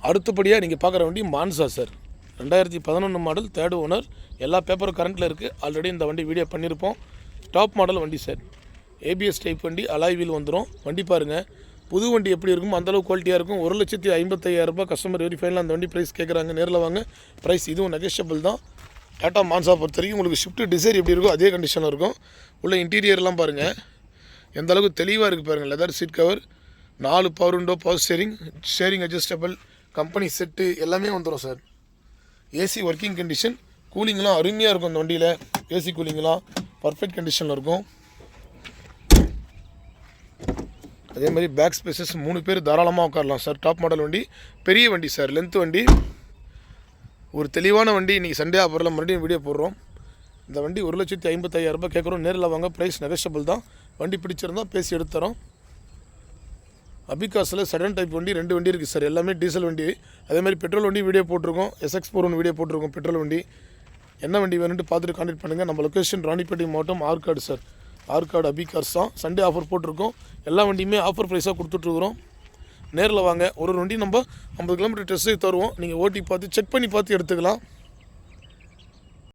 அடுத்தபடியாக நீங்கள் பார்க்குற வண்டி Monza sir. 2011 model, 3rd owner. எல்லா பேப்பரும் கரண்ட்டில் இருக்குது. ஆல்ரெடி இந்த வண்டி வீடியோ பண்ணியிருப்போம். டாப் மாடல் வண்டி சார். ஏபிஎஸ் டைப் வண்டி, அலாய் வீல் வந்துடும். வண்டி பாருங்கள், புது வண்டி எப்படி இருக்கும் அந்தளவு குவாலிட்டியாக இருக்கும். 1,55,000 கஸ்டமர் வெரிஃபைனில் அந்த வண்டி ப்ரைஸ் கேட்குறாங்க. நேரில் வாங்க, ப்ரைஸ் இதுவும் நெகோஷியபிள் தான். டாட்டா மான்சா பொறுத்த வரைக்கும் உங்களுக்கு ஷிஃப்ட் டிசைர் எப்படி இருக்கோ அதே கண்டிஷனில் இருக்கும். உள்ள இன்டீரியர்லாம் பாருங்கள் எந்த அளவுக்கு தெளிவாக இருக்குது பாருங்கள். Leather seat cover, 4 power window, power steering adjustable, company set எல்லாமே வந்துடும் சார். ஏசி ஒர்க்கிங் கண்டிஷன், கூலிங்லாம் அருமையாக இருக்கும் அந்த வண்டியில். ஏசி கூலிங்லாம் பர்ஃபெக்ட் கண்டிஷனில் இருக்கும். அதே மாதிரி பேக் ஸ்பேசஸ் 3 பேர் தாராளமாக உட்காரலாம் சார். டாப் மாடல் வண்டி, பெரிய வண்டி சார், லென்த் வண்டி, ஒரு தெளிவான வண்டி. இன்றைக்கி சண்டே ஆஃபரில் மறுபடியும் வீடியோ போடுறோம். இந்த வண்டி 1,55,000 கேட்குறோம். நேரில் வாங்க, ப்ரைஸ் நெகோஷியபிள் தான். வண்டி பிடிச்சிருந்தால் பேசி எடுத்துறோம். அபிகாஸில் சடன் டைப் வண்டி 2 வண்டி இருக்குது சார். எல்லாமே டீசல் வண்டி. அதேமாதிரி பெட்ரோல் வண்டி வீடியோ போட்டிருக்கோம். SX4 வீடியோ போட்டிருக்கோம். பெட்ரோல் வண்டி என்ன வண்டி வேணும்னு பார்த்துட்டு கான்டெக்ட் பண்ணுங்கள். நம்ம லொக்கேஷன் ராணிப்பேட்டை மாவட்டம், ஆற்காடு சார். ஆற்காடு அபிகாஸ் தான். சண்டே ஆஃபர் போட்டிருக்கோம். எல்லா வண்டியுமே ஆஃபர் ப்ரைஸாக கொடுத்துட்ருக்குறோம். நேரில் வாங்க. ஒரு வண்டி நம்ம 50 கிலோமீட்டர் டெஸ்ட் தருவோம். நீங்கள் ஓட்டி பார்த்து செக் பண்ணி பார்த்து எடுத்துக்கலாம்.